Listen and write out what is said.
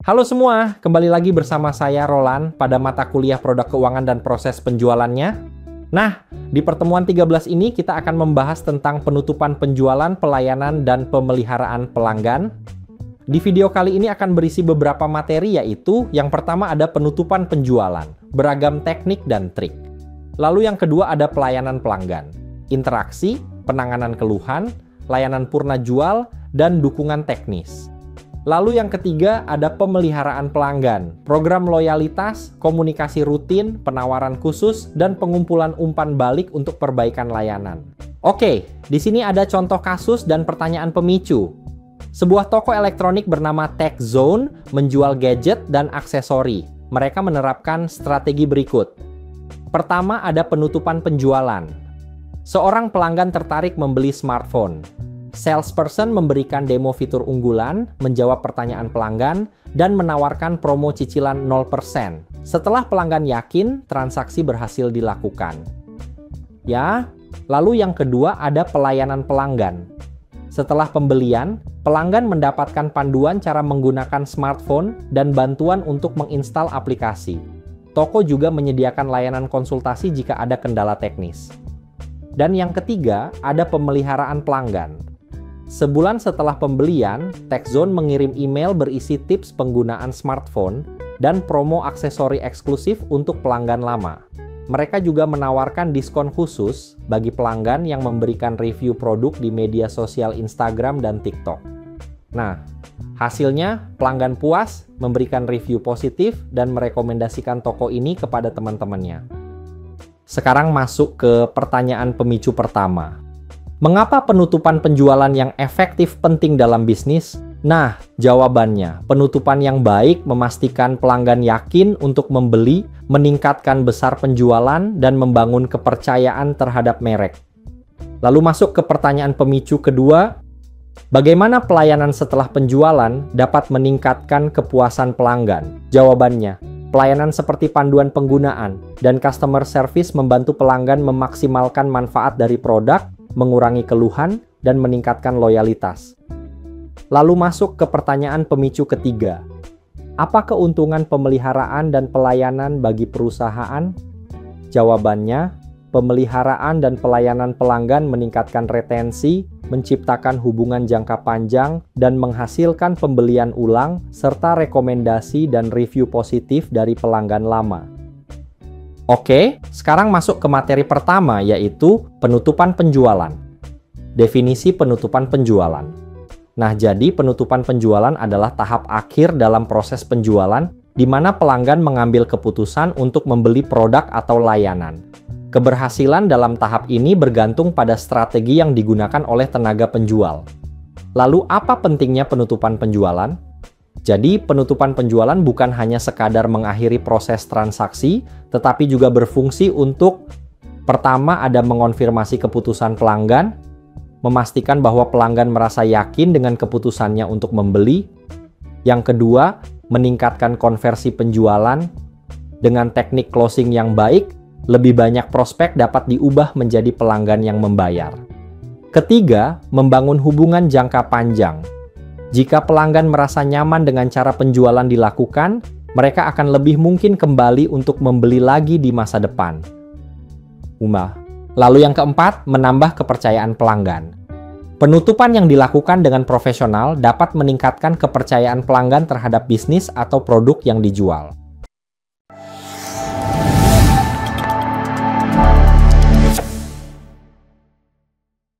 Halo semua, kembali lagi bersama saya Roland pada mata kuliah produk keuangan dan proses penjualannya. Nah, di pertemuan 13 ini kita akan membahas tentang penutupan penjualan, pelayanan, dan pemeliharaan pelanggan. Di video kali ini akan berisi beberapa materi, yaitu yang pertama ada penutupan penjualan, beragam teknik dan trik. Lalu yang kedua ada pelayanan pelanggan, interaksi, penanganan keluhan, layanan purna jual, dan dukungan teknis. Lalu yang ketiga ada pemeliharaan pelanggan, program loyalitas, komunikasi rutin, penawaran khusus, dan pengumpulan umpan balik untuk perbaikan layanan. Oke, di sini ada contoh kasus dan pertanyaan pemicu. Sebuah toko elektronik bernama TechZone menjual gadget dan aksesori. Mereka menerapkan strategi berikut. Pertama ada penutupan penjualan. Seorang pelanggan tertarik membeli smartphone. Salesperson memberikan demo fitur unggulan, menjawab pertanyaan pelanggan, dan menawarkan promo cicilan 0%. Setelah pelanggan yakin, transaksi berhasil dilakukan. Ya, lalu yang kedua ada pelayanan pelanggan. Setelah pembelian, pelanggan mendapatkan panduan cara menggunakan smartphone dan bantuan untuk menginstal aplikasi. Toko juga menyediakan layanan konsultasi jika ada kendala teknis. Dan yang ketiga, ada pemeliharaan pelanggan. Sebulan setelah pembelian, TechZone mengirim email berisi tips penggunaan smartphone dan promo aksesori eksklusif untuk pelanggan lama. Mereka juga menawarkan diskon khusus bagi pelanggan yang memberikan review produk di media sosial Instagram dan TikTok. Nah, hasilnya pelanggan puas, memberikan review positif, dan merekomendasikan toko ini kepada teman-temannya. Sekarang masuk ke pertanyaan pemicu pertama. Mengapa penutupan penjualan yang efektif penting dalam bisnis? Nah, jawabannya, penutupan yang baik memastikan pelanggan yakin untuk membeli, meningkatkan besar penjualan, dan membangun kepercayaan terhadap merek. Lalu masuk ke pertanyaan pemicu kedua, bagaimana pelayanan setelah penjualan dapat meningkatkan kepuasan pelanggan? Jawabannya, pelayanan seperti panduan penggunaan dan customer service membantu pelanggan memaksimalkan manfaat dari produk, mengurangi keluhan, dan meningkatkan loyalitas. Lalu masuk ke pertanyaan pemicu ketiga. Apa keuntungan pemeliharaan dan pelayanan bagi perusahaan? Jawabannya, pemeliharaan dan pelayanan pelanggan meningkatkan retensi, menciptakan hubungan jangka panjang, dan menghasilkan pembelian ulang, serta rekomendasi dan review positif dari pelanggan lama. Oke, sekarang masuk ke materi pertama, yaitu penutupan penjualan. Definisi penutupan penjualan. Nah, jadi penutupan penjualan adalah tahap akhir dalam proses penjualan, di mana pelanggan mengambil keputusan untuk membeli produk atau layanan. Keberhasilan dalam tahap ini bergantung pada strategi yang digunakan oleh tenaga penjual. Lalu, apa pentingnya penutupan penjualan? Jadi, penutupan penjualan bukan hanya sekadar mengakhiri proses transaksi, tetapi juga berfungsi untuk pertama ada mengonfirmasi keputusan pelanggan, memastikan bahwa pelanggan merasa yakin dengan keputusannya untuk membeli. Yang kedua, meningkatkan konversi penjualan. Dengan teknik closing yang baik, lebih banyak prospek dapat diubah menjadi pelanggan yang membayar. Ketiga, membangun hubungan jangka panjang. Jika pelanggan merasa nyaman dengan cara penjualan dilakukan, mereka akan lebih mungkin kembali untuk membeli lagi di masa depan. Lalu yang keempat, menambah kepercayaan pelanggan. Penutupan yang dilakukan dengan profesional dapat meningkatkan kepercayaan pelanggan terhadap bisnis atau produk yang dijual.